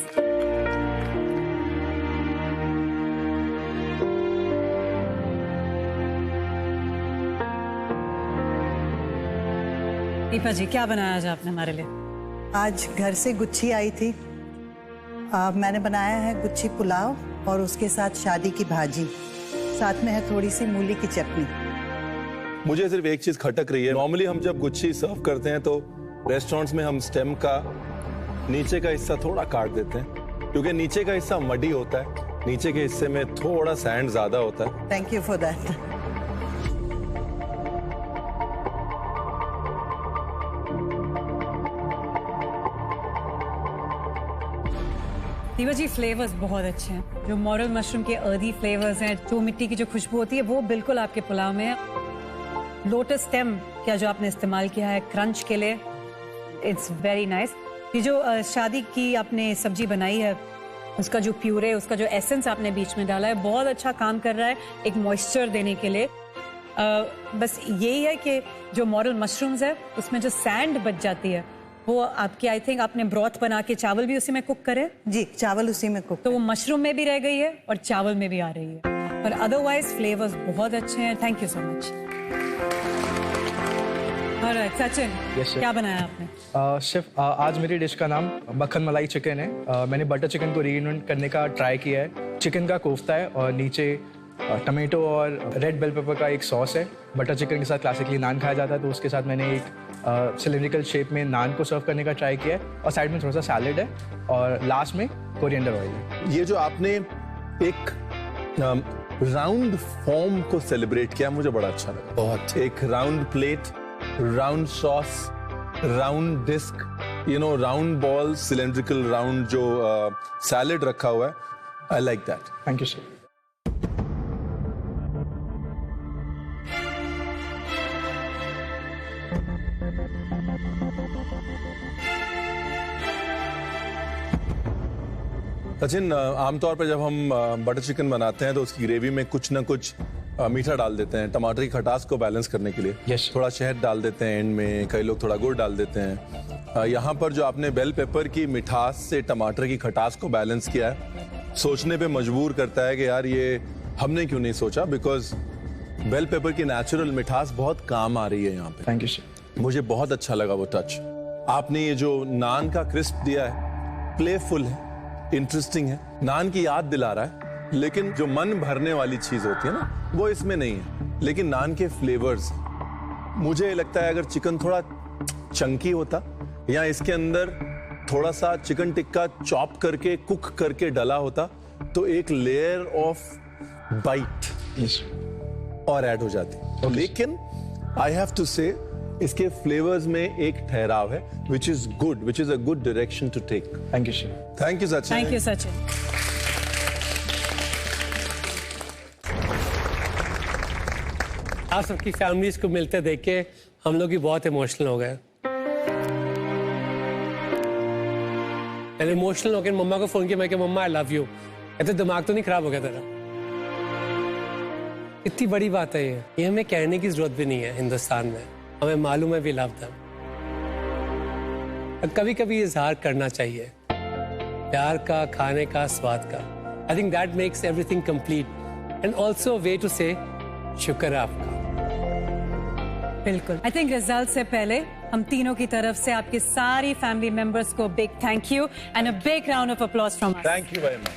दीपा जी क्या बनाया आज आपने हमारे लिए?
आज घर से गुच्छी आई थी, मैंने बनाया है गुच्छी पुलाव और उसके साथ शादी की भाजी, साथ में है थोड़ी सी मूली की चटनी।
मुझे सिर्फ एक चीज खटक रही है। नॉर्मली हम जब गुच्छी सर्व करते हैं तो रेस्टोरेंट्स में हम स्टेम का नीचे का हिस्सा थोड़ा काट देते हैं, क्योंकि नीचे का हिस्सा मडी होता है, नीचे के हिस्से में थोड़ा सैंड ज्यादा होता है।
Thank you for that.
Deepa ji flavours बहुत अच्छे हैं, जो मॉरल मशरूम के अर्दी फ्लेवर्स हैं, जो मिट्टी की जो खुशबू होती है वो बिल्कुल आपके पुलाव में है। लोटस स्टेम क्या जो आपने इस्तेमाल किया है क्रंच के लिए, इट्स वेरी नाइस। ये जो शादी की आपने सब्जी बनाई है, उसका जो प्यूरे, उसका जो एसेंस आपने बीच में डाला है, बहुत अच्छा काम कर रहा है एक मॉइस्चर देने के लिए। बस यही है कि जो मॉरल मशरूम्स है उसमें जो सैंड बच जाती है वो आपकी, आई थिंक आपने ब्रॉथ बना के चावल भी उसी में कुक करे।
जी, चावल उसी में कुक,
तो वो मशरूम में भी रह गई है और चावल में भी आ रही है, पर अदरवाइज फ्लेवर्स बहुत अच्छे हैं। Thank you so much. Sachin, क्या बनाया आपने?
शेफ, आज मेरी डिश का नाम मक्खन मलाई चिकन है। मैंने बटर चिकन को रीइन्वेंट करने का ट्राई किया है। चिकन का कोफ्ता है और नीचे टमाटो और रेड बेल पेपर का एक सॉस है। बटर चिकन के साथ क्लासिकली नान खाया जाता है, तो उसके साथ मैंने एक सिलिंड्रिकल शेप में नान को सर्व करने का ट्राई किया है, और साइड में थोड़ा सा सैलेड है, और लास्ट में कोरिएंडर ऑयल है।
ये जो आपने एक राउंड फॉर्म को सेलिब्रेट किया, मुझे बड़ा अच्छा लगा। बहुत एक round plate, round sauce, round disc, round ball, cylindrical round जो सैलेड रखा हुआ है। I like that.
Thank you sir.
Sachin, आमतौर पर जब हम बटर चिकन बनाते हैं तो उसकी ग्रेवी में कुछ ना कुछ मीठा डाल देते हैं, टमाटर की खटास को बैलेंस करने के लिए।
yes.
थोड़ा शहद डाल देते हैं एंड में, कई लोग थोड़ा गुड़ डाल देते हैं। यहाँ पर जो आपने बेल पेपर की मिठास से टमाटर की खटास को बैलेंस किया है, सोचने पे मजबूर करता है कि यार ये हमने क्यों नहीं सोचा, बिकॉज बेल पेपर की नेचुरल मिठास बहुत काम आ रही है यहाँ पे।
Thank you sir.
मुझे बहुत अच्छा लगा वो टच। आपने ये जो नान का क्रिस्प दिया है, प्लेफुल है, इंटरेस्टिंग है, नान की याद दिला रहा है, लेकिन जो मन भरने वाली चीज होती है ना, वो इसमें नहीं है। लेकिन नान के फ्लेवर्स, मुझे लगता है अगर चिकन थोड़ा चंकी होता या इसके अंदर थोड़ा सा चिकन टिक्का चॉप करके कुक करके डला होता तो एक लेयर ऑफ बाइट और ऐड हो जाती। लेकिन आई हैव टू से इसके फ्लेवर्स में एक ठहराव है, which is good, which is a good direction to take.
Thank you sir.
Thank you Sachin.
Thank you Sachin.
आप सबकी फैमिलीज को मिलते देख के हम लोग भी बहुत इमोशनल हो गए। मैंने इमोशनल होकर मम्मा को फोन किया, मैं क्या मम्मा आई लव यू। कहते दिमाग तो नहीं खराब हो गया तेरा? इतनी बड़ी बात है ये हमें कहने की जरूरत भी नहीं है। हिंदुस्तान में हमें मालूम है वी लव देम। कभी कभी इजहार करना चाहिए प्यार का, खाने का, स्वाद का। I think that makes everything complete and also way to say शुक्र है आपका।
बिल्कुल। आई थिंक रिजल्ट से पहले हम तीनों की तरफ से आपके सारी फैमिली मेंबर्स को big thank you and a big round of applause from us.
Thank you very much.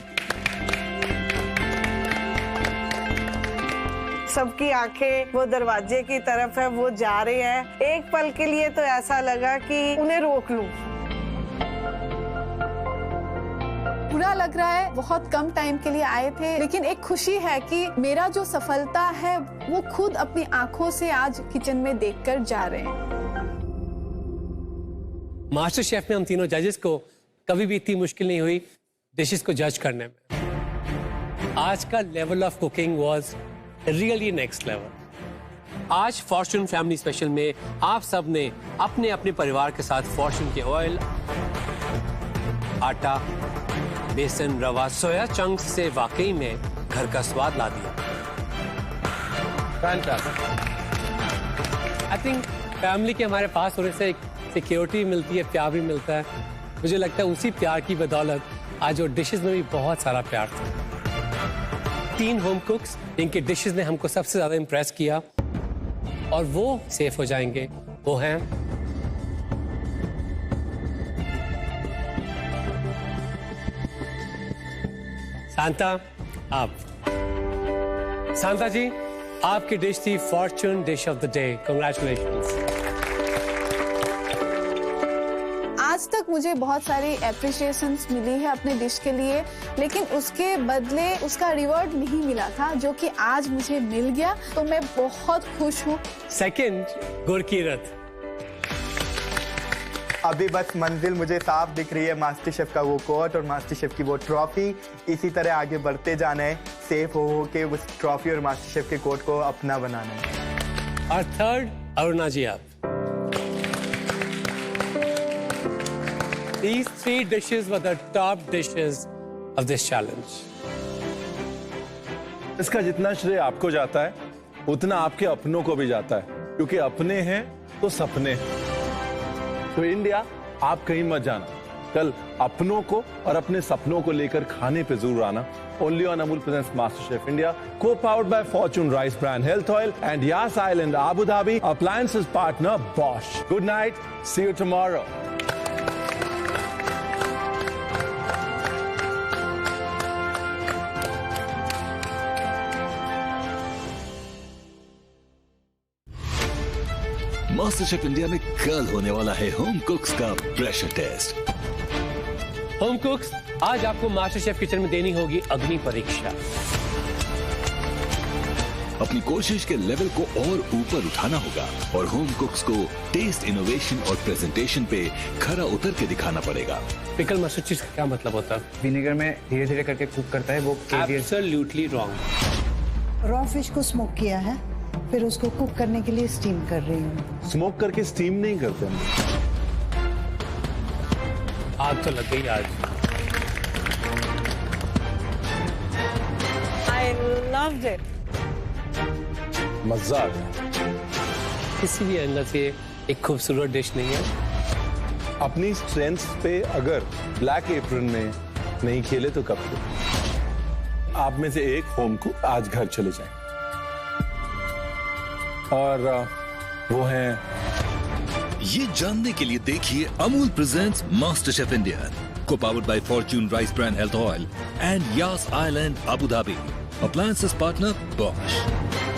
सबकी आंखें वो दरवाजे की तरफ है, वो जा रहे हैं। एक पल के लिए तो ऐसा लगा कि उन्हें रोक लूं।
बुरा लग रहा है, बहुत कम टाइम के लिए आए थे, लेकिन एक खुशी है कि मेरा जो सफलता है वो खुद अपनी आंखों से आज किचन में देखकर जा रहे हैं।
मास्टर शेफ में हम तीनों जजेस को कभी भी इतनी मुश्किल नहीं हुई डिशेस को जज करने में। आज का level of cooking was really next level. आज फॉर्च्यून फैमिली स्पेशल में आप सब ने अपने अपने परिवार के साथ फॉर्च्यून के ऑयल, आटा, बेसन, रवा, सोया चंक्स से वाकई में घर का स्वाद ला दिया। आई थिंक फैमिली के हमारे पास होने से एक सिक्योरिटी मिलती है, प्यार भी मिलता है। मुझे लगता है उसी प्यार की बदौलत आज वो डिशेस में भी बहुत सारा प्यार था। 3 होम कुक्स जिनके डिशेस ने हमको सबसे ज्यादा इंप्रेस किया और वो सेफ हो जाएंगे, वो हैं सांता। आप सांता जी, आपकी डिश थी Fortune dish of the day. Congratulations.
आज तक मुझे बहुत सारी एप्रिशिएशंस मिली है अपने डिश के लिए, लेकिन उसके बदले उसका रिवॉर्ड नहीं मिला था, जो कि आज मुझे मिल गया, तो मैं बहुत खुश हूँ।
सेकंड गुरकीरत।
अभी बस मंजिल मुझे साफ दिख रही है, मास्टर शेफ का वो कोट और मास्टर शेफ की वो ट्रॉफी। इसी तरह आगे बढ़ते जाना है, सेफ हो के उस ट्रॉफी और मास्टर शेफ के कोट को अपना बनाना है।
और थर्ड अरुणा जी, आप These 3 dishes were the top dishes of this challenge.
इसका जितना श्रेय आपको जाता है उतना आपके अपनों को भी जाता है, क्योंकि अपने हैं तो सपने हैं। तो इंडिया, आप कहीं मत जाना, कल अपनों को और अपने सपनों को लेकर खाने पे जरूर आना। Only on Amul presents MasterChef India, co-powered by Fortune Rice Bran Health Oil and Yas Island Abu Dhabi appliances partner Bosch. Good night, see you tomorrow.
MasterChef India में कल होने वाला है होम कुक्स का प्रेशर टेस्ट।
होम कुक्स, आज आपको master chef kitchen में देनी होगी अग्नि परीक्षा।
अपनी कोशिश के लेवल को और ऊपर उठाना होगा और होम कुक्स को टेस्ट, इनोवेशन और प्रेजेंटेशन पे खरा उतर के दिखाना पड़ेगा।
पिकल मस्टर्ड चीज का क्या मतलब होता है?
विनेगर में धीरे धीरे करके कुक करता है वो।
Absolutely wrong.
रॉ फिश को स्मोक किया है, फिर उसको कुक करने के लिए स्टीम कर रही हूँ।
स्मोक करके स्टीम नहीं करते हम।
आग तो लग गई आज।
I loved it.
मजा आ गया।
किसी भी एंगल से एक खूबसूरत डिश नहीं है।
अपनी स्ट्रेंथ पे अगर ब्लैक एप्रन में नहीं खेले तो कब खेले? आप में से एक होम कुक आज घर चले जाएं और वो हैं।
ये जानने के लिए देखिए Amul presents master chef India, co powered by Fortune rice brand health oil and Yas Island Abu Dhabi, appliances partner Bosch.